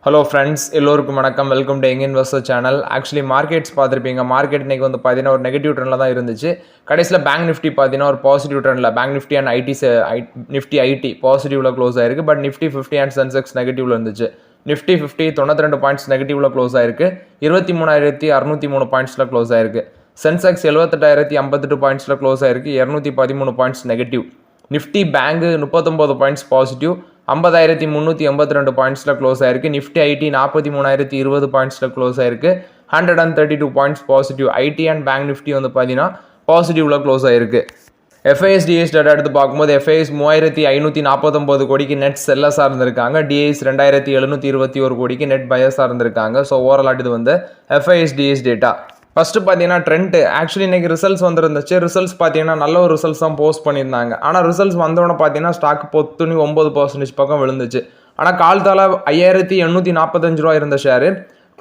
Hello friends, எல்லோருக்கும் வணக்கம். Welcome to young investor channel. Actually markets பார்த்துருப்பீங்க. மார்க்கெட் இன்றைக்கி வந்து பார்த்தீங்கன்னா ஒரு நெகட்டிவ் ட்ரெண்டில் தான் இருந்துச்சு. கடைசியில் பேங்க் நிஃப்டி பார்த்தீங்கன்னா ஒரு பாசிட்டிவ் ட்ரெண்டில் bank Nifty and Nifty IT பாசிட்டிவில் க்ளோஸ் ஆயிருக்கு. பட் நிஃப்டி 50 அண்ட் சென்செக்ஸ் நெகட்டிவில் இருந்துச்சு. நிஃப்டி 50 92 பாயிண்ட்ஸ் நெகட்டிவில் க்ளோஸ் ஆயிருக்கு. 23,603 பாயிண்ட்ஸில் க்ளோஸ் ஆயிருக்கு. சென்செக்ஸ் 78,058 பாயிண்ட்ஸில் க்ளோஸ் ஆயிருக்கு. 213 points negative. Nifty bank 39 points positive, 50,382 பாயிண்ட்ஸில் க்ளோஸ் ஆயிருக்கு. நிஃப்டி ஐடி 43,020 பாயிண்ட்ஸில் க்ளோஸ் ஆயிருக்கு. 132 points positive. IT and bank Nifty வந்து பார்த்தீங்கன்னா பாசிட்டிவில் க்ளோஸ் ஆயிருக்கு. எஃப்ஐஎஸ் டேட்டா எடுத்து பார்க்கும்போது எஃப்ஐஎஸ் 3,549 கோடிக்கு நெட் செல்லஸாக இருந்திருக்காங்க. டிஐஎஸ் 2,721 கோடிக்கு நெட் பயஸாக இருந்திருக்காங்க. ஸோ ஓவரால் இது வந்து எஃப்ஐஎஸ் டேட்டா. ஃபஸ்ட்டு பார்த்தீங்கன்னா ட்ரெண்ட் ஆக்சுவலி இன்றைக்கி ரிசல்ட்ஸ் வந்துருந்துச்சு. ரிசல்ட்ஸ் பார்த்தீங்கன்னா நல்ல ஒரு ரிசல்ட்ஸ் தான் போஸ்ட் பண்ணியிருந்தாங்க. ஆனால் ரிசல்ட்ஸ் வந்தோடனே பார்த்தீங்கன்னா ஸ்டாக் 9% பக்கம் விழுந்துச்சு. ஆனால் கால்தால 5,845 ரூபா இருந்த ஷேரு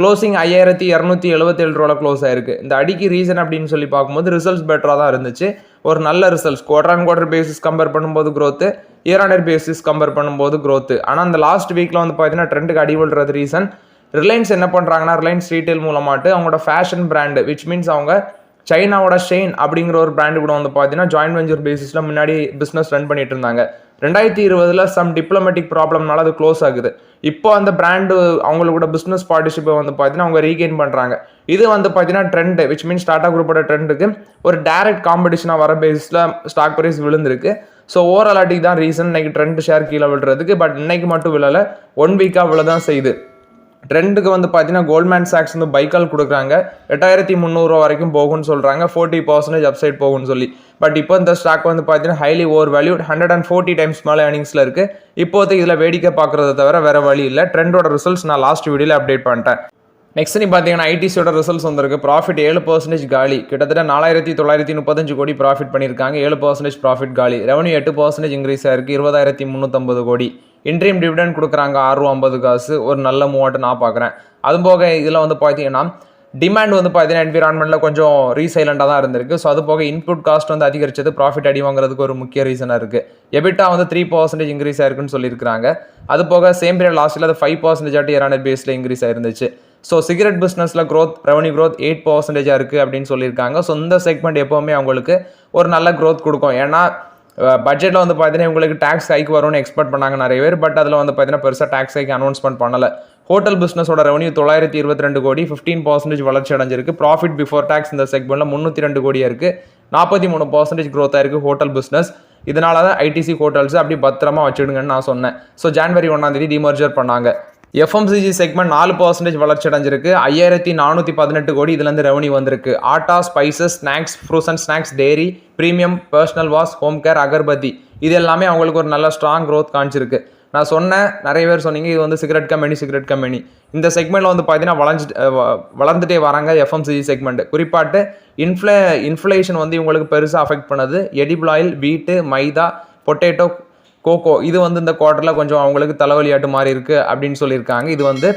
க்ளோசிங் 5,277 ரூபாவில் க்ளோஸ் ஆயிருக்கு. இந்த அடிக்கு ரீசன் அப்படின்னு சொல்லி பார்க்கும்போது ரிசல்ட்ஸ் பெட்டராக தான் இருந்துச்சு. ஒரு நல்ல ரிசல்ட்ஸ் குவார்டர் பேசிஸ் கம்பேர் பண்ணும்போது growth, year on year basis compare பண்ணும்போது க்ரோத்து. ஆனால் அந்த லாஸ்ட் வீக்கில் வந்து பார்த்தீங்கன்னா ட்ரெண்டுக்கு அடிபடுறது ரீசன் ரிலையன்ஸ் என்ன பண்ணுறாங்கன்னா ரிலையன்ஸ் ரீட்டைல் மூலமாட்டு அவங்களோட ஃபேஷன் பிராண்டு விச் மீன்ஸ் அவங்க சைனாவோட ஷெயின் அப்படிங்கிற ஒரு பிராண்டு கூட வந்து பார்த்தீங்கன்னா ஜாயின்ட் வெஞ்சர் பேசிஸில் முன்னாடி பிஸ்னஸ் ரன் பண்ணிட்டு இருந்தாங்க. 2020 சம் டிப்ளமேட்டிக் ப்ராப்ளம்னால அது க்ளோஸ் ஆகுது. இப்போ அந்த பிராண்டு அவங்களோட பிஸ்னஸ் பார்ட்டிசிப்பை வந்து பார்த்தீங்கன்னா அவங்க ரீகெயின் பண்ணுறாங்க. இது வந்து பார்த்தீங்கன்னா ட்ரெண்டு விச் மீன்ஸ் டாடா குரூப்போட ட்ரெண்டுக்கு ஒரு டைரக்ட் காம்படிஷனாக வர பேஸில் ஸ்டாக் ப்ரைஸ் விழுந்திருக்கு. ஸோ ஓவரால் அட்டிக்கு தான் ரீசன் இன்னைக்கு ட்ரெண்ட் ஷேர் கீழே விழுறதுக்கு. பட் இன்னைக்கு மட்டும் விழலை, 1 வீக்காக விழ தான் செய்யுது. ட்ரெண்டுக்கு வந்து பார்த்தீங்கன்னா கோல்ட்மேன் சாக்ஸ் வந்து பைக்கால் கொடுக்குறாங்க. 8,300 வரைக்கும் போகும்னு சொல்கிறாங்க. 40% அப்சைட் போகும்னு சொல்லி. பட் இப்போ இந்த ஸ்டாக் வந்து பார்த்தீங்கன்னா ஹைலி ஓவர் வேல்யூட் 140 டைம்ஸ் மேலே ஏர்னிங்ஸில் இருக்குது. இப்போதைக்கு இதில் வேடிக்கை பார்க்குறத தவிர வேறு வழி இல்லை. ட்ரெண்டோட ரிசல்ட்ஸ் நான் லாஸ்ட் வீடியோவில் அப்டேட் பண்ணிட்டேன். நெக்ஸ்ட் நீ பார்த்தீங்கன்னா ஐடிசியோட ரிசல்ட்ஸ் வந்திருக்கு. ப்ராஃபிட் 7% காலி. கிட்டத்தட்ட 4,935 கோடி ப்ராஃபிட் பண்ணியிருக்காங்க. 7% ப்ராஃபிட் காலி. ரெவன்யூ 8% இன்க்ரீஸ் ஆயிருக்கு. 20,350 கோடி. இன்ட்ரீம் டிவிடெண்ட் கொடுக்குறாங்க ₹6.50. ஒரு நல்ல மூவாட்டு நான் பார்க்குறேன். அதுவும் போக இதில் வந்து பார்த்தீங்கன்னா டிமாண்ட் வந்து பார்த்தீங்கன்னா என்விரான்மெண்ட்டில் கொஞ்சம் ரீசைலண்டாக தான் இருந்திருக்கு. ஸோ அது போக இன்புட் காஸ்ட் வந்து அதிகரிச்சது ப்ராஃபிட் அடி வாங்குறதுக்கு ஒரு முக்கிய ரீசனாக இருக்குது. எபிட்டா வந்து 3% இன்க்ரீஸ் ஆயிருக்குன்னு சொல்லியிருக்காங்க. அது போக சேம் பீரியட் லாஸ்ட்டில் அது 5% இயர் ஆன் இயர் பேஸில் இன்க்ரீஸ் ஆயிருந்துச்சு. ஸோ சிகரெட் பிஸ்னஸில் ரெவன்யூ க்ரோத் 8% இருக்குது அப்படின்னு சொல்லியிருக்காங்க. ஸோ இந்த செக்மெண்ட் எப்போவுமே அவங்களுக்கு ஒரு நல்ல க்ரோத் கொடுக்கும். ஏன்னா பட்ஜெட்டில் வந்து பார்த்தீங்கன்னா உங்களுக்கு டேக்ஸ் ஹைக் வரும்னு எக்ஸ்பெக்ட் பண்ணாங்க நிறைய பேர். பட் அதில் வந்து பார்த்தீங்கன்னா பெருசாக டேக்ஸ் ஹைக் அனௌன்ஸ்மெண்ட் பண்ணலை. ஹோட்டல் பிஸ்னஸோட ரெவன்யூ 922 கோடி, 15% வளர்ச்சி அடைஞ்சிருக்கு. ப்ராஃபிட் பிஃபோர் டேக்ஸ் இந்த செக்மெண்ட்டில் 302 கோடியாக இருக்குது. 43% க்ரோத்தாக இருக்குது ஹோட்டல் பிஸ்னஸ். இதனால தான் ஐடிசி ஹோட்டல்ஸ் அப்படி பத்திரமா வச்சுடுங்கன்னு நான் சொன்னேன். ஸோ ஜனவரி 1 டிமர்ஜர் பண்ணாங்க. எஃப்எம்சிஜி செக்மெண்ட் 4% வளர்ச்சி அடைஞ்சிருக்கு. 5,418 கோடி இதுலேருந்து ரெவன்யூ வந்திருக்கு. Atta, spices, snacks, fruits snacks, dairy, premium, personal wash, home care, agarbatti இது எல்லாமே அவங்களுக்கு ஒரு நல்ல ஸ்ட்ராங் க்ரோத் காமிச்சிருக்கு. நான் சொன்னேன், நிறைய பேர் சொன்னீங்க இது வந்து சிகரெட் கம்பெனி. இந்த செக்மெண்ட்டில் வந்து பார்த்தீங்கன்னா வளர்ந்துட்டே வராங்க எஃப்எம்சிஜி செக்மெண்ட். குறிப்பாட்டு இன்ஃப்ளேஷன் வந்து இவங்களுக்கு பெருசாக அஃபெக்ட் பண்ணது. எடிபிள் ஆயில், வீட்டு, மைதா, பொட்டேட்டோ, கோகோ இது வந்து இந்த குவார்ட்டரில் கொஞ்சம் அவங்களுக்கு தலைவலியாட்டு மாதிரி இருக்குது அப்படின்னு சொல்லியிருக்காங்க. இது வந்து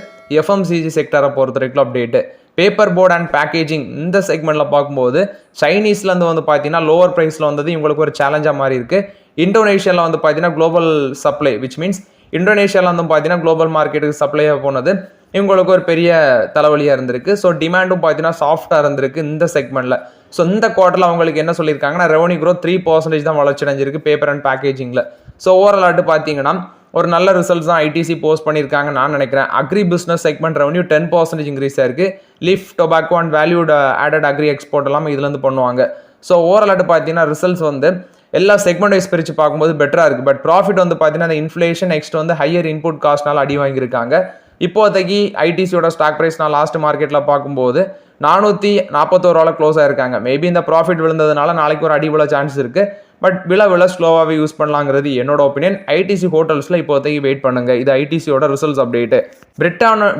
எஃப்எம்சிஜி செக்டரை பொறுத்த வரைக்கும் update. Paper board and packaging இந்த செக்மெண்ட்டில் பார்க்கும்போது சைனீஸ்லேருந்து வந்து பார்த்தீங்கன்னா லோவர் ப்ரைஸில் வந்தது இவங்களுக்கு ஒரு சேலஞ்சாக மாதிரி இருக்குது. இந்தோனேஷியாவில் வந்து பார்த்தீங்கன்னா குளோபல் சப்ளை விச் மீன்ஸ் இந்தோனேஷியாவில் வந்து பார்த்தீங்கன்னா குளோபல் மார்க்கெட்டுக்கு சப்ளையாக போனது இவங்களுக்கு ஒரு பெரிய தலைவலியாக இருந்திருக்கு. ஸோ டிமாண்டும் பார்த்தீங்கன்னா சாஃப்டாக இருந்திருக்கு இந்த செக்மெண்ட்டில். ஸோ இந்த குவார்ட்டரில் அவங்களுக்கு என்ன சொல்லியிருக்காங்கன்னா ரெவன்யூ க்ரோத் 3% தான் வளர்ச்சி அடைஞ்சிருக்கு பேப்பர் அண்ட் பேக்கேஜிங்கில். ஸோ ஓவரால் பார்த்தீங்கன்னா ஒரு நல்ல ரிசல்ட்ஸ் தான் ஐடிசி போஸ்ட் பண்ணியிருக்காங்க நான் நினைக்கிறேன். Agri business segment revenue 10% increase ஆயிருக்கு. Leaf, tobacco and valued added agri export எல்லாம் இதுலேருந்து பண்ணுவாங்க. ஸோ ஓவரால் பார்த்தீங்கன்னா ரிசல்ட்ஸ் வந்து எல்லா செக்மெண்ட் வைஸ் பிரித்து பார்க்கும்போது பெட்டராக இருக்குது. பட் ப்ராஃபிட் வந்து பார்த்தீங்கன்னா அந்த இன்ஃப்ளேஷன் நெக்ஸ்ட் வந்து ஹையர் இன்புட் காஸ்ட்னால அடி வாங்கியிருக்காங்க. இப்போதைக்கு ஐடிசியோட ஸ்டாக் ப்ரைஸ் நான் லாஸ்ட் மார்க்கெட்டில் பார்க்கும்போது 441 ரூபாவில் க்ளோஸ் ஆயிருக்காங்க. மேபி இந்த ப்ராஃபிட் விழுந்ததுனால நாளைக்கு ஒரு அடி விழ சான்ஸ் இருக்குது. பட் விழ ஸ்லோவாகவே யூஸ் பண்ணலாங்கிறது என்னோட ஒப்பீனியன். ஐடிசி ஹோட்டல்ஸில் இப்போதைக்கு வெயிட் பண்ணுங்க. இது ஐடிசியோட ரிசல்ட்ஸ் அப்டேட்டு.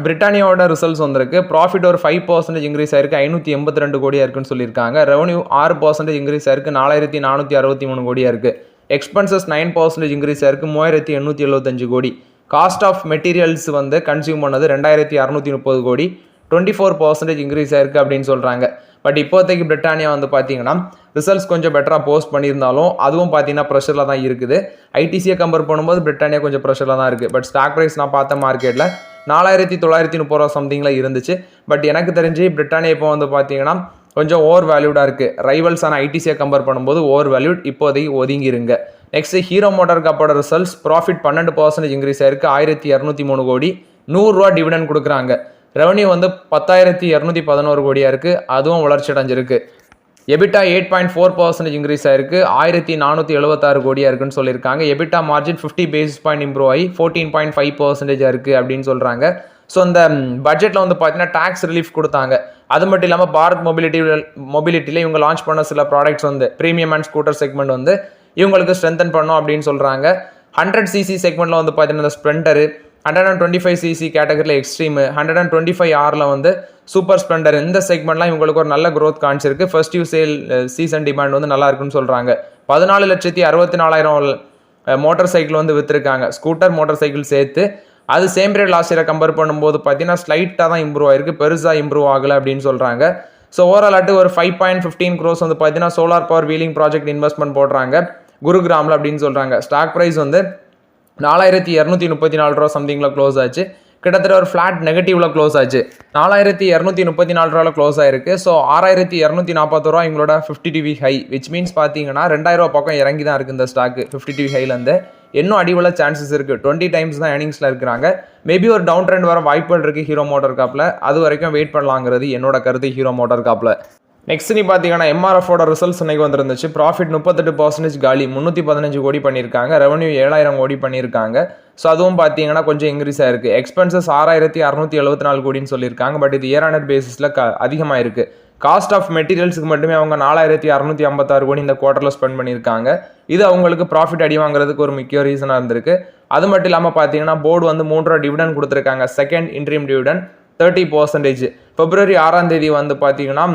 பிரிட்டானியாவோட ரிசல்ட்ஸ் வந்திருக்கு. ப்ராஃபிட் ஒரு 5% இன்க்ரீஸ் ஆயிருக்கு. 582 கோடியாக இருக்குன்னு சொல்லியிருக்காங்க. ரெவன்யூ 6% இன்க்ரீஸ் ஆயிருக்கு. 4,463 கோடியாக இருக்குது. எக்ஸ்பென்சஸ் 9% இன்க்ரீஸ் ஆயிருக்கு. 3,875 கோடி. காஸ்ட் ஆஃப் மெட்டீரியல்ஸ் வந்து கன்சியூம் பண்ணது 2,630 கோடி. 24% இன்க்ரீஸ் ஆயிருக்கு அப்படின்னு சொல்கிறாங்க. பட் இப்போதைக்கு பிரிட்டானியா வந்து பார்த்தீங்கன்னா ரிசல்ட்ஸ் கொஞ்சம் பெட்டராக போஸ்ட் பண்ணியிருந்தாலும் அதுவும் பார்த்தீங்கன்னா ப்ரெஷரில் தான் இருக்குது. ஐடிசியை கம்பேர் பண்ணும்போது பிரிட்டானியா கொஞ்சம் ப்ரெஷரில் தான் இருக்குது. பட் ஸ்டாக் ப்ரைஸ் நான் பார்த்த மார்க்கெட்டில் 4930 ரூபா சம்திங்கில் இருந்துச்சு. பட் எனக்கு தெரிஞ்சு பிரிட்டானியா இப்போ வந்து பார்த்தீங்கன்னா கொஞ்சம் ஓவர் வேல்யூடாக இருக்குது. ரைவல்ஸான ஐடிசியை கம்பேர் பண்ணும்போது ஓவர் வேல்யூட், இப்போதைக்கு ஒதுங்கிருங்க. நெக்ஸ்ட் ஹீரோ மோட்டார் காப்போட ரிசல்ட்ஸ் ப்ராஃபிட் 12% இன்க்ரீஸ் ஆயிருக்கு. 1203 கோடி, 100 ரூபா டிவிடெண்ட் கொடுக்குறாங்க. ரெவன்யூ வந்து 10,211 கோடியாக இருக்குது, அதுவும் வளர்ச்சி அடைஞ்சிருக்கு. எபிட்டா 8.4% இன்க்ரீஸ் ஆயிருக்கு, 1476 கோடியாக இருக்குன்னு சொல்லியிருக்காங்க. EBITDA margin 50 basis point improve ஆகி 14.5% இருக்குது அப்படின்னு சொல்கிறாங்க. ஸோ இந்த பட்ஜெட்டில் வந்து பார்த்தீங்கன்னா டேக்ஸ் ரிலீஃப் கொடுத்தாங்க. அது மட்டும் இல்லாமல் பாரத் மொபிலிட்டியில் இவங்க லான்ச் பண்ண சில ப்ராடக்ட்ஸ் வந்து ப்ரீமியம் அண்ட் ஸ்கூட்டர் செக்மெண்ட் வந்து இவங்களுக்கு ஸ்ட்ரென்தன் பண்ணோம் அப்படின்னு சொல்கிறாங்க. 100cc செக்மெண்ட்டில் வந்து பார்த்தீங்கன்னா இந்த ஸ்ப்ளெண்டரு, 125cc கேட்டகரியில் எக்ஸ்ட்ரீமு, 125Rல வந்து சூப்பர் ஸ்ப்ளெண்டர், இந்த செக்மெண்ட்லாம் இவங்களுக்கு ஒரு நல்ல க்ரோத் காமிச்சிருக்கு. ஃபர்ஸ்ட் யூ சேல் சீசன் டிமாண்ட் வந்து நல்லா இருக்குன்னு சொல்கிறாங்க. 14,64,000 மோட்டார் சைக்கிள் வந்து விற்றுருக்காங்க, ஸ்கூட்டர் மோட்டார் சைக்கிள் சேர்த்து. அது சேம் பீரியட் லாஸ்ட் இயரை கம்பேர் பண்ணும்போது பார்த்தீங்கன்னா ஸ்லைட்டாக தான் இம்ப்ரூவ் ஆயிருக்கு, பெருசாக இம்ப்ரூவ் ஆகலை அப்படின்னு சொல்கிறாங்க. ஸோ ஓவரால் ஒரு 5.15 crores வந்து பார்த்தீங்கன்னா solar power wheeling project investment போடுறாங்க குருகிராமில் அப்படின்னு சொல்கிறாங்க. ஸ்டாக் ப்ரைஸ் வந்து 4234 ரூபா சம்திங்கில் க்ளோஸ் ஆச்சு. கிட்டத்தட்ட ஒரு ஃப்ளாட் நெகட்டிவ்ல க்ளோஸ் ஆச்சு. 4234 ரூபாவில் க்ளோஸ் ஆயிருக்கு. ஸோ 6240 ரூபா இவங்களோட 50TV ஹை, விச் மீன்ஸ் பார்த்தீங்கன்னா 2000 ரூபா பக்கம் இறங்கி தான் இருக்குது இந்த ஸ்டாக்கு 50TV ஹைலேருந்து. இன்னும் அடிவுள்ள சான்சஸ் இருக்குது. 20 டைம்ஸ் தான் ஏர்னிங்ஸில் இருக்கிறாங்க. மேபி ஒரு டவுன் ட்ரெண்ட் வர வாய்ப்புகள் இருக்குது ஹீரோ மோட்டார் காப்பில். அது வரைக்கும் வெயிட் பண்ணலாங்கிறது என்னோட கருத்து ஹீரோ மோட்டார் காப்பில். நெக்ஸ்ட் நீ பார்த்தீங்கன்னா எம்ஆர்எஃபோட ரிசல்ட்ஸ் இன்னைக்கு வந்துருந்துச்சு. ப்ராஃபிட் 38% காலி, 315 கோடி பண்ணியிருக்காங்க. ரெவன்யூ 7000 கோடி பண்ணியிருக்காங்க. ஸோ அதுவும் பார்த்தீங்கன்னா கொஞ்சம் இன்க்ரீஸ் ஆயிருக்கு. எக்ஸ்பென்சஸ் 6674 கோடின்னு சொல்லியிருக்காங்க. பட் இது இயர் ஆன் இயர் பேசிஸில் அதிகமாக இருக்குது. காஸ்ட் ஆஃப் மெட்டீரியல்ஸுக்கு மட்டுமே அவங்க 4656 கோடி இந்த குவார்ட்டரில் ஸ்பெண்ட் பண்ணியிருக்காங்க. இது அவங்களுக்கு ப்ராஃபிட் அடி வாங்குறதுக்கு ஒரு முக்கிய ரீசனாக இருந்திருக்கு. அது மட்டும் இல்லாமல் பார்த்தீங்கன்னா போர்டு வந்து 3 ரூபா டிவிடெண்ட் கொடுத்துருக்காங்க. Second interim dividend 30%. February 6 வந்து பார்த்தீங்கன்னா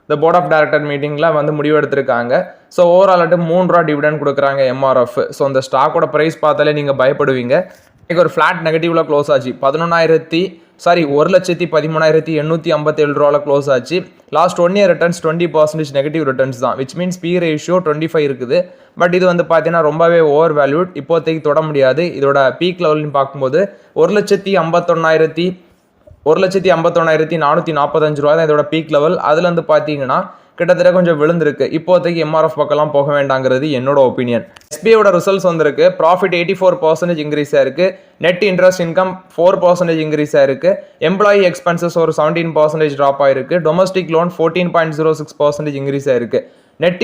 இந்த போர்ட் ஆஃப் டைரக்டர் மீட்டிங்கில் வந்து முடிவு எடுத்திருக்காங்க. ஸோ ஓவரால் 3 ரூபா டிவிடெண்ட் கொடுக்குறாங்க எம்ஆர்எஃப். ஸோ அந்த ஸ்டாக்கோட ப்ரைஸ் பார்த்தாலே நீங்கள் பயப்படுவீங்க. இன்னைக்கு ஒரு ஃப்ளாட் நெகட்டிவ்ல க்ளோஸ் ஆச்சு. 113,857 ரூபாவில் க்ளோஸ் ஆச்சு. Last 1 year returns 20% negative returns தான், விச் மீன்ஸ் பி ரேஷியோ 25 இருக்குது. பட் இது வந்து பார்த்தீங்கன்னா ரொம்பவே ஓவர் வேல்யூட், இப்போதைக்கு தொட முடியாது. இதோட பீக் லெவல்னு பார்க்கும்போது 1,51,445 ரூபா தான் இதோட பீக் லெவல். அதுல இருந்து பார்த்தீங்கன்னா கிட்டத்தட்ட கொஞ்சம் விழுந்திருக்கு. இப்போதைக்கு எம்ஆர்எஃப் பக்கம்லாம் போக வேண்டாங்கிறது என்னோட ஒப்பீனியன். எஸ்பிஐயோட ரிசல்ட்ஸ் வந்திருக்கு. ப்ராஃபிட் 84% இன்க்ரீஸ் ஆயிருக்கு. நெட் இன்ட்ரெஸ்ட் இன்கம் 4% இன்க்ரீஸ் ஆயிருக்கு. எம்ப்ளாயி எக்ஸ்பென்சஸ் ஒரு 17% ட்ராப் ஆயிருக்கு. டொமஸ்டிக் லோன் 14.06% இன்க்ரீஸ் ஆயிருக்கு. Net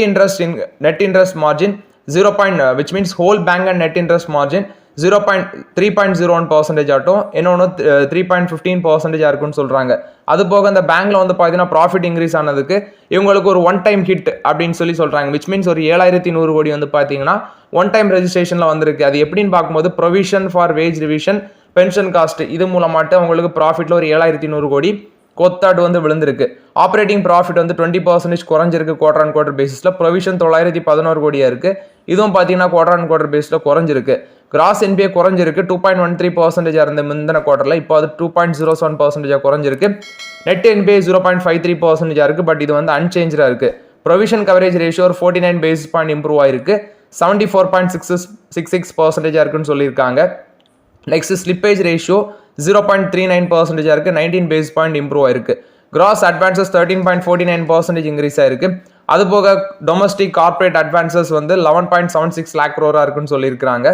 interest margin 0. which means whole bank and net interest margin 3.01% ஆட்டும், இன்னொன்று 3.15% இருக்குன்னு சொல்கிறாங்க. அது போக இந்த பேங்க்ல வந்து பார்த்தீங்கன்னா ப்ராஃபிட் இன்க்ரீஸ் ஆனதுக்கு இவங்களுக்கு ஒரு ஒன் டைம் ஹிட் அப்படின்னு சொல்கிறாங்க. விச் மீன்ஸ் ஒரு 7100 கோடி வந்து பார்த்தீங்கன்னா ஒன் டைம் ரெஜிஸ்ட்ரேஷனில் வந்திருக்கு. அது எப்படின்னு பார்க்கும்போது provision for wage revision, pension cost, இது மூலமாட்டு அவங்களுக்கு ப்ராஃபிட்டில் ஒரு 7100 கோடி கொத்தாடு வந்து விழுந்திருக்கு. ஆப்ரேட்டிங் ப்ராஃபிட் வந்து 20% குறைஞ்சிருக்கு குவார்டர் ஆன் குவார்டர் பேசிஸில். ப்ரொவிஷன் 911 கோடியாக இருக்குது. இதுவும் பார்த்தீங்கன்னா குவார்டர் ஆன் குவார்டர் பேஸில் குறைஞ்சிருக்கு. கிராஸ் என்பிஏ குறைஞ்சிருக்கு. 2.13% இருந்த முந்தின குவார்டரில் இப்போ அது 2.07% குறைஞ்சிருக்கு. நெட் என்பிஏ 0.53% இருக்குது. பட் இது வந்து அன்சேஞ்சாக இருக்குது. ப்ரொவிஷன் கவரேஜ் ரேஷியோ ஒரு 49 பேசிஸ் பாயிண்ட் இம்ப்ரூவ் ஆயிருக்கு. 74.66% இருக்குன்னு சொல்லியிருக்காங்க. நெக்ஸ்ட் ஸ்லிப்பேஜ் ரேஷியோ 0.39% இருக்கு. 19 பேசிஸ் பாயிண்ட் இம்ப்ரூவ் ஆயிருக்கு. கிராஸ் அட்வான்சஸ் 13.49% இன்க்ரீஸ் ஆயிருக்கு. அது போக டொமஸ்டிக் கார்பரேட் அட்வான்சஸ் வந்து 11.76 lakh crore இருக்குன்னு சொல்லியிருக்காங்க.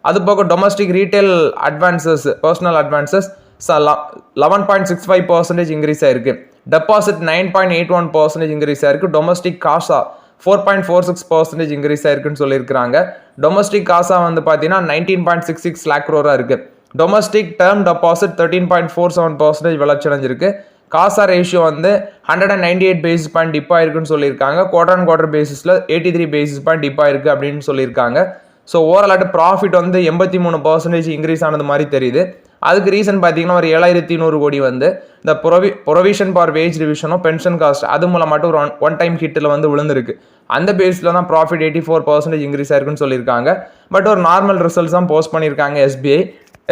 அது போக domestic retail advances, personal advances 11.65% increase ஆயிருக்கு. டெபாசிட் 9.81% இன்க்ரீஸ் ஆயிருக்கு. டொமஸ்டிக் காசா 4.46% இன்க்ரீஸ் ஆயிருக்குன்னு சொல்லியிருக்காங்க. டொமஸ்டிக் காசா வந்து பார்த்தீங்கன்னா 19.66 lakh crore இருக்கு. டொமஸ்டிக் டேர்ம் டெபாசிட் 13.47% வளர்ச்சி அடைஞ்சிருக்கு. காசா ரேஷியோ வந்து 198 பேசிஸ் பாயிண்ட் டிப் ஆயிருக்குன்னு சொல்லியிருக்காங்க. குவார்டர் ஆன் குவார்டர் பேசிஸில் 83 பேசிஸ் பாயிண்ட் டிப் ஆயிருக்கு அப்படின்னு சொல்லியிருக்காங்க. ஸோ ஓவரால் ப்ராஃபிட் வந்து 83% இன்க்ரீஸ் ஆனது மாதிரி தெரியுது. அதுக்கு ரீசன் பார்த்தீங்கன்னா ஒரு 7100 கோடி வந்து இந்த ப்ரொவிஷன் ஃபார் வேஜ் ரிவிஷனும் பென்ஷன் காஸ்ட் அது மூலமாட்டும் ஒரு ஒன் டைம் ஹிட்டில் வந்து விழுந்திருக்கு. அந்த பேஸில் தான் ப்ராஃபிட் 84% இன்க்ரீஸ் ஆயிருக்குன்னு சொல்லியிருக்காங்க. பட் ஒரு நார்மல் ரிசல்ட்ஸ் தான் போஸ்ட் பண்ணியிருக்காங்க எஸ்பிஐ.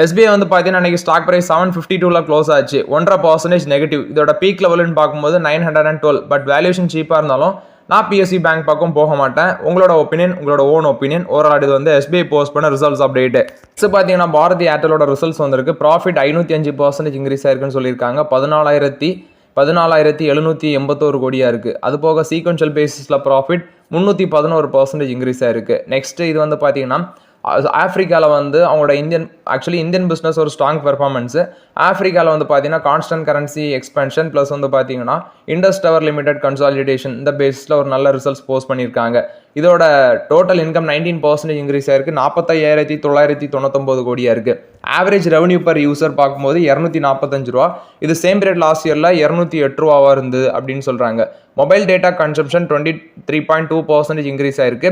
SBI வந்து பார்த்தீங்கன்னா அன்றைக்கி ஸ்டாக் ப்ரைஸ் 752 க்ளோஸ் ஆச்சு, 1.5% நெகட்டிவ். இதோட பீக் லெவல்னு பார்க்கும்போது 912. பட் வேல்யூஷன் சீப்பாக இருந்தாலும் நான் PSU பேங்க் பக்கம் போக மாட்டேன். உங்களோட ஒப்பீனியன், உங்களோட ஓன் ஒப்பீனியன். ஓவரால் இது வந்து SBI போஸ்ட் பண்ண ரிசல்ட்ஸ் அப்டேட். நெக்ஸ்ட் பார்த்தீங்கன்னா பாரதி ஏர்டெலோட ரிசல்ட்ஸ் வந்திருக்கு. ப்ராஃபிட் 505% இன்க்ரீஸ் ஆயிருக்குன்னு சொல்லியிருக்காங்க. 14,781 கோடியாக இருக்குது. அது போக சீக்வென்ஷியல் பேசிஸில் ப்ராஃபிட் 311% இன்க்ரீஸ் ஆயிருக்கு. நெக்ஸ்ட் இது வந்து பார்த்தீங்கன்னா ஆஃப்ரிக்காவில் வந்து அவங்களோட இந்தியன் பிஸ்னஸ் ஒரு ஸ்ட்ராங் பெர்ஃபார்மன்ஸு. ஆஃப்ரிக்காவில் வந்து பார்த்தீங்கன்னா கான்ஸ்டன்ட் கரன்சி எக்ஸ்பென்ஷன் ப்ளஸ் வந்து பார்த்தீங்கன்னா இண்டஸ் டவர் லிமிடெட் கன்சாலிடேஷன் இந்த பேஸில் ஒரு நல்ல ரிசல்ட்ஸ் போஸ்ட் பண்ணியிருக்காங்க. இதோட டோட்டல் இன்கம் 19% இன்க்ரீஸ் ஆயிருக்கு. 45,999 கோடியாக இருக்குது. ஆவரேஜ் ரெவன்யூ பர் யூசர் பார்க்கும்போது 245 ரூபா. இது சேம் பீரியட் லாஸ்ட் இயரில் 208 ரூபாவாக இருந்தது அப்படின்னு சொல்கிறாங்க. மொபைல் டேட்டா கன்சம்ஷன் 23.2% இன்க்ரீஸ் ஆயிருக்கு.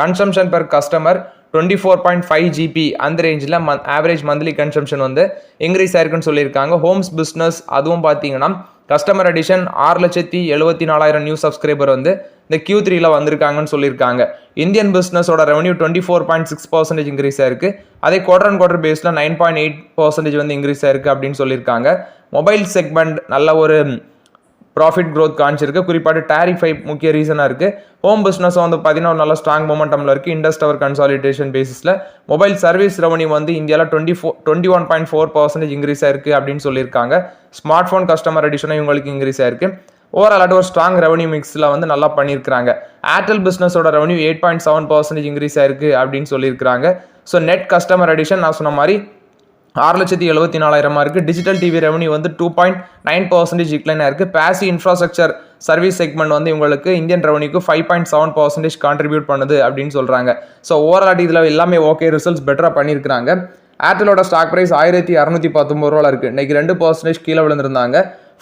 கன்சம்ஷன் பெர் கஸ்டமர் 24.5 GB அந்த ரேஞ்சில் ஆவரேஜ் மந்த்லி கன்சம்ஷன் வந்து இன்க்ரீஸ் ஆயிருக்குன்னு சொல்லியிருக்காங்க. ஹோம்ஸ் பிஸ்னஸ் அதுவும் பார்த்தீங்கன்னா கஸ்டமர் அடிஷன் 6,74,000 நியூ சப்ஸ்கிரைபர் வந்து இந்த Q3ல வந்திருக்காங்கன்னு சொல்லியிருக்காங்க. இந்தியன் பிஸ்னஸோட ரெவன்யூ 24.6% இன்க்ரீஸ் ஆயிருக்கு. அதே குவார்டர் அண்ட் குவார்டர் பேஸில் 9.8% வந்து இன்க்ரீஸ் ஆயிருக்கு அப்படின்னு சொல்லியிருக்காங்க. மொபைல் செக்மெண்ட் நல்ல ஒரு ப்ராஃபிட் க்ரோத் காமிச்சிருக்கு. குறிப்பாக டேரிஃபை முக்கிய ரீசனாக இருக்குது. ஹோம் பிஸ்னஸ் வந்து பார்த்தீங்கன்னா ஒரு நல்ல ஸ்ட்ராங் மொமெண்டமில் இருக்குது. இண்டஸ் டவர் கன்சாலிடேஷன் பேசிஸில் மொபைல் சர்வீஸ் ரெவன்யூ வந்து இந்தியாவில் 21.4% இன்க்ரீஸ் ஆயிருக்கு அப்படின்னு சொல்லியிருக்காங்க. ஸ்மார்ட் ஃபோன் கஸ்டமர் அடிஷனும் இவங்களுக்கு இன்க்ரீஸ் ஆயிருக்கு. ஓவரால் ஒரு ஸ்ட்ராங் ரெவன்யூ மிக்ஸில் வந்து நல்லா பண்ணியிருக்காங்க. ஏர்டெல் பிஸ்னஸோட ரெவன்யூ 8.7% இன்க்ரீஸ் ஆயிருக்கு அப்படின்னு சொல்லியிருக்காங்க. ஸோ நெட் கஸ்டமர் அடிஷன் நான் சொன்ன மாதிரி 6,74,000 இருக்குது. டிஜிட்டல் டிவி ரெவன்யூ வந்து 2.9% டிக்ளைன் ஆயிருக்கு. பேசி இன்ஃப்ராஸ்ட்ரக்சர் சர்வீஸ் செக்மெண்ட் வந்து உங்களுக்கு இந்தியன் ரெவன்யூக்கு 5.7% கான்ட்ரிபியூட் பண்ணுது அப்படின்னு சொல்கிறாங்க. ஸோ ஓவரால் இதில் எல்லாமே ஓகே, ரிசல்ட்ஸ் பெட்டராக பண்ணியிருக்காங்க. ஏர்டெலோட ஸ்டாக் ப்ரைஸ் 1,219 ரூபா இருக்குது. இன்றைக்கி 2% கீழே விழுந்திருந்தாங்க.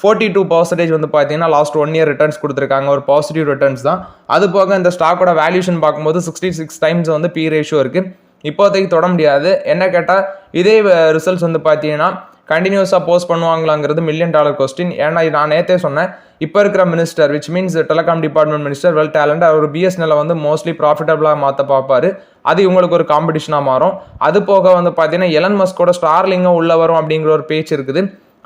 42% வந்து பார்த்தீங்கன்னா லாஸ்ட் 1 இயர் ரிட்டர்ன்ஸ் கொடுத்துருக்காங்க. ஒரு பாசிட்டிவ் ரிட்டர்ன்ஸ் தான். அது போக இந்த ஸ்டாக்கோட வேல்யூஷன் பார்க்கும்போது 66 டைம்ஸ் வந்து P ரேஷியோ இருக்குது. இப்போதைக்கு தொட முடியாது. என்ன கேட்டால் இதே ரிசல்ட்ஸ் வந்து பார்த்தீங்கன்னா கண்டினியூஸாக போஸ்ட் பண்ணுவாங்களாங்கிறது $1 மில்லியன் கொஸ்டின். ஏன்னா நான் நேற்றே சொன்னேன், இப்போ இருக்கிற minister which means telecom department minister well talent, அவர் BSNL வந்து மோஸ்ட்லி ப்ராஃபிட்டபிளாக மாற்ற பார்ப்பார். அது இவங்களுக்கு ஒரு காம்படிஷனாக மாறும். அது போக வந்து பார்த்தீங்கன்னா எலன் மஸ்கோட ஸ்டார்லிங்கும் உள்ள வரும் அப்படிங்கிற ஒரு பேச்சு இருக்குது.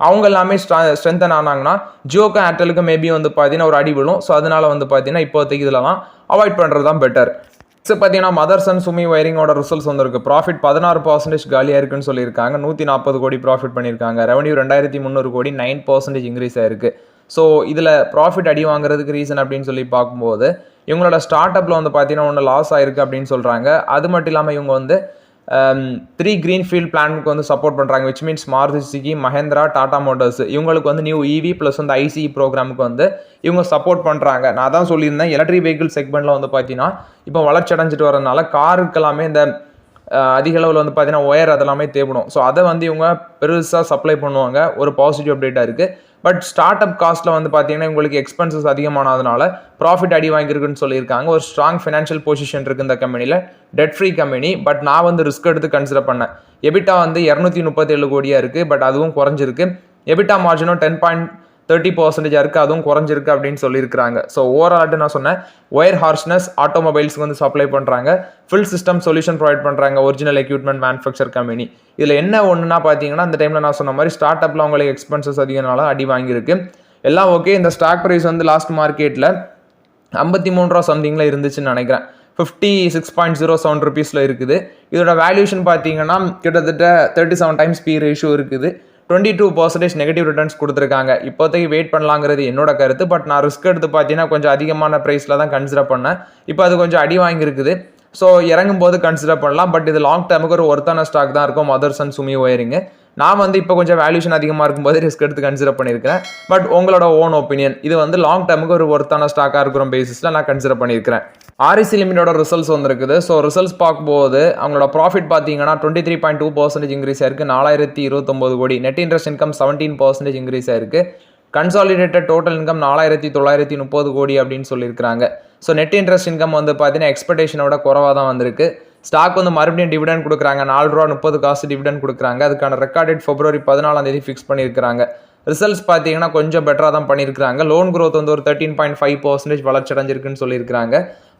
அவங்க எல்லாமே ஸ்ட்ரென்தன் ஆனாங்கன்னா ஜியோக்கும் ஏர்டெலுக்கும் மேபி வந்து பார்த்தீங்கன்னா ஒரு அடி விழும். ஸோ அதனால வந்து பார்த்தீங்கன்னா இப்போதைக்கு இதெல்லாம் அவாய்ட் பண்ணுறது தான் பெட்டர். நெக்ஸ்ட் பார்த்தீங்கன்னா மதர்சன் சுமி வயரிங்கோட ரிசல்ட்ஸ் வந்திருக்கு. ப்ராஃபிட் 16% காலியாக இருக்குன்னு சொல்லியிருக்காங்க. 140 கோடி ப்ராஃபிட் பண்ணியிருக்காங்க. ரெவன்யூ 2,300 கோடி, 9% இன்க்ரீஸ் ஆயிருக்கு. ஸோ இதில் ப்ராஃபிட் அடி வாங்குறதுக்கு ரீசன் அப்படின்னு சொல்லி பார்க்கும்போது இவங்களோட ஸ்டார்ட் அப்பில் வந்து பார்த்தீங்கன்னா ஒன்று லாஸ் ஆயிருக்கு அப்படின்னு சொல்கிறாங்க. அது மட்டும் இல்லாமல் இவங்க வந்து 3 கிரீன்ஃபீல்ட் பிளானுக்கு வந்து சப்போர்ட் பண்ணுறாங்க. Which means Maruti Suzuki, Mahindra, Tata motors இவங்களுக்கு வந்து நியூ EV ப்ளஸ் வந்து ICE ப்ரோக்ராமுக்கு வந்து இவங்க சப்போர்ட் பண்ணுறாங்க. நான் தான் சொல்லியிருந்தேன் எலக்ட்ரிக் வெஹிக்கிள் செக்மெண்ட்டில் வந்து பார்த்தீங்கன்னா இப்போ வளர்ச்சி அடைஞ்சிட்டு வரதுனால காருக்கெல்லாமே இந்த அதிக அளவில் வந்து பார்த்தீங்கன்னா ஒயர் அதெல்லாமே தேவைப்படும். ஸோ அதை வந்து இவங்க பெருசாக சப்ளை பண்ணுவாங்க. ஒரு பாசிட்டிவ் அப்டேட்டாக இருக்குது. பட் ஸ்டார்ட் அப் காஸ்ட்டில் வந்து பார்த்தீங்கன்னா உங்களுக்கு எக்ஸ்பென்சஸ் அதிகமானதுனால ப்ராஃபிட் அடி வாங்கியிருக்குன்னு சொல்லியிருக்காங்க. ஒரு ஸ்ட்ராங் ஃபினான்ஷியல் பொசிஷன் இருக்குது இந்த கம்பெனியில், டெட் ஃப்ரீ கம்பெனி. பட் நான் வந்து ரிஸ்க் எடுத்து கன்சிடர் பண்ணேன். எபிட்டா வந்து 237 கோடியாக இருக்குது. பட் அதுவும் குறைஞ்சிருக்கு. எபிட்டா மார்ஜினும் 10.30% இருக்குது. அதுவும் குறைஞ்சிருக்கு அப்படின்னு சொல்லியிருக்காங்க. ஸோ ஓவரால் நான் சொன்னேன் ஒயர் ஹார்ஸ்னஸ் ஆட்டோமொபைல்ஸ்க்கு வந்து சப்ளை பண்ணுறாங்க. ஃபுல் சிஸ்டம் சொல்யூஷன் ப்ரொவைட் பண்ணுறாங்க. Original equipment manufacture company. இதில் என்ன ஒன்றுனா பார்த்தீங்கன்னா இந்த டைமில் நான் சொன்ன மாதிரி ஸ்டார்ட் அப்பில் அவங்களுக்கு எக்ஸ்பென்சஸ் அதிகனால அடி வாங்கியிருக்கு. எல்லாம் ஓகே. இந்த ஸ்டாக் ப்ரைஸ் வந்து லாஸ்ட் மார்க்கெட்டில் 53 ரூபா சம்திங்கில் இருந்துச்சுன்னு நினைக்கிறேன். 56.07 ருபீஸில் இருக்குது. இதோட வேல்யூஷன் பார்த்தீங்கன்னா கிட்டத்தட்ட 37 டைம்ஸ் P ரேஷியோ இருக்குது. 22% நெகட்டிவ் ரிட்டர்ன்ஸ் கொடுத்துருக்காங்க. இப்போதைக்கு வெயிட் பண்ணலாங்கிறது என்னோட கருத்து. பட் நான் ரிஸ்க் எடுத்து பார்த்தீங்கன்னா கொஞ்சம் அதிகமான ப்ரைஸில் தான் கன்சிடர் பண்ணேன். இப்போ அது கொஞ்சம் அடி வாங்கியிருக்குது. ஸோ இறங்கும் போது கன்சிடர் பண்ணலாம். பட் இது லாங் டேர்முக்கு ஒரு ஒர்த்தான ஸ்டாக் தான் இருக்கும் மதர்சன் சுமி ஒயரிங்கு. நான் வந்து இப்போ கொஞ்சம் வேல்யூஷன் அதிகமாக இருக்கும்போது ரிஸ்க் எடுத்து கன்சிடர் பண்ணியிருக்கிறேன். பட் உங்களோட ஓன் ஒப்பீனியன், இது வந்து லாங் டேர்முக்கு ஒரு ஒர்த்தான ஸ்டாக்காக இருக்கிற பேசிஸில் நான் கன்சிடர் பண்ணியிருக்கிறேன். REC லிமிட்டோட ரிசல்ட்ஸ் வந்துருக்குது. ஸோ ரிசல்ட்ஸ் பார்க்கும்போது அவங்களோட ப்ராஃபிட் பார்த்தீங்கன்னா 23.2% இன்க்ரீஸ் ஆயிருக்கு. 4,029 கோடி. நெட் இன்ட்ரெஸ்ட் இன்கம் 17% இன்க்ரீஸ் ஆயிருக்கு. கன்சாலிடேட்டட் டோட்டல் இன்கம் 4,930 கோடி அப்படின்னு சொல்லியிருக்காங்க. ஸோ நெட் இன்ட்ரெஸ்ட் இன்கம் வந்து பார்த்தீங்கன்னா எக்ஸ்பெக்டேஷனோட குறவாக தான் வந்திருக்கு. ஸ்டாக் வந்து மறுபடியும் டிவிடெண்ட் கொடுக்குறாங்க. 4 ரூபா 30 காசு டிவிடெண்ட் கொடுக்குறாங்க. அதுக்கான ரெக்கார்டட் February 14 ஃபிக்ஸ் பண்ணியிருக்காங்க. ரிசல்ட்ஸ் பார்த்தீங்கன்னா கொஞ்சம் பெட்டராக தான் பண்ணியிருக்காங்க. லோன் க்ரோத் வந்து ஒரு 13.5% வளர்ச்சி அடைஞ்சிருக்குன்னு சொல்லியிருக்காங்க.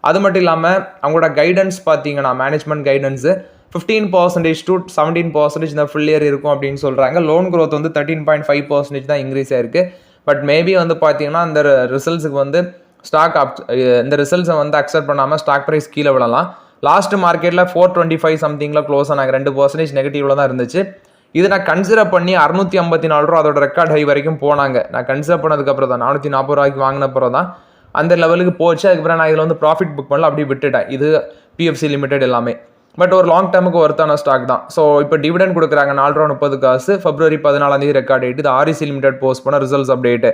அது மட்டும் இல்லாமல் அவங்களோட கைடன்ஸ் பார்த்தீங்கன்னா மேனேஜ்மெண்ட் கைடன்ஸு 15% to 17% இந்த ஃபுல் இயர் இருக்கும் அப்படின்னு சொல்கிறாங்க. லோன் growth வந்து 13.5% தான் இன்க்ரீஸ் ஆயிருக்கு. பட் மேபி வந்து பார்த்தீங்கன்னா இந்த ரிசல்ட்ஸுக்கு வந்து இந்த ரிசல்ட்ஸை வந்து அக்செப்ட் பண்ணாமல் ஸ்டாக் ப்ரைஸ் கீழே விடலாம். லாஸ்ட் மார்க்கெட்டில் 425 சம்திங்கில் க்ளோஸ் ஆனாங்க. 2% நெகட்டிவ்ல தான் இருந்துச்சு. இது நான் கன்சிடர் பண்ணி 654 ரூபா அதோட ரெக்கார்ட் ஹை வரைக்கும் போனாங்க. நான் கன்சிடர் பண்ணதுக்கப்புறம் தான் 440 ரூபாய்க்கு வாங்கினப்புறம் தான் அந்த லெவலுக்கு போச்சு. அதுக்கப்புறம் நான் இதில் வந்து ப்ராஃபிட் புக் பண்ணல, அப்படியே விட்டுட்டேன். இது PFC லிமிடெட் எல்லாமே. பட் ஒரு லாங் டேர்முக்கு ஒர்த்தான ஸ்டாக் தான். ஸோ இப்போ டிவிடெண்ட் கொடுக்குறாங்க 4.30 காசு. February 14 record date. இது REC லிமிடெட் போஸ்ட் பண்ண ரிசல்ட்ஸ் அப்டேட்.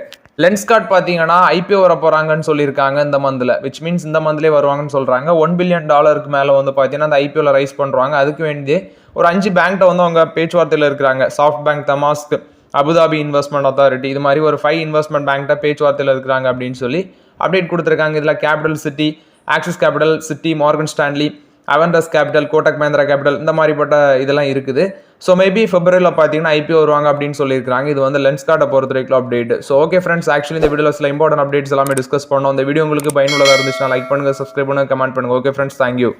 லென்ஸ்கார்ட் பார்த்தீங்கன்னா IPO வர போகிறாங்கன்னு சொல்லியிருக்காங்க இந்த மந்தில், விச் மீன்ஸ் இந்த மந்த்லேயே வருவாங்கன்னு சொல்கிறாங்க. $1 பில்லியன் மேலே வந்து பார்த்தீங்கன்னா அந்த IPOவில் ரைஸ் பண்ணுறாங்க. அதுக்கு வேண்டி ஒரு 5 பேங்க்ட்ட வந்து அவங்க பேச்சுவார்த்தையில் இருக்கிறாங்க. SoftBank, Temasek, Abu Dhabi investment authority, இது மாதிரி ஒரு 5 இன்வெஸ்ட்மெண்ட் பேங்க்ட்ட பேச்சுவார்த்தையில் இருக்கிறாங்க அப்படின்னு சொல்லி அப்டேட் கொடுத்துருக்காங்க. இதில் capital Citi, Axis Capital, Citi, Morgan Stanley, Avendus Capital, Kotak Mahindra Capital, இந்த மாதிரிப்பட்ட இதெல்லாம் இருக்குது. ஸோ மேபி Februaryல பார்த்தீங்கன்னா IPO வருவாங்க அப்படின்னு சொல்லியிருக்காங்க. இது வந்து லென்ஸ்கார்ட்டை பொறுத்த வரைக்கும் update. So okay friends, actually இந்த வீடியோவில் சில இம்பார்ட்டன்ட் அப்டேட்ஸ் எல்லாமே டிஸ்கஸ் பண்ணோம். இந்த வீடியோ உங்களுக்கு பயனுள்ளதாக இருந்துச்சுன்னா லைக் பண்ணுங்கள், சப்ஸ்கிரைப் பண்ணுங்கள், கமெண்ட் பண்ணுங்கள். Okay friends, thank you.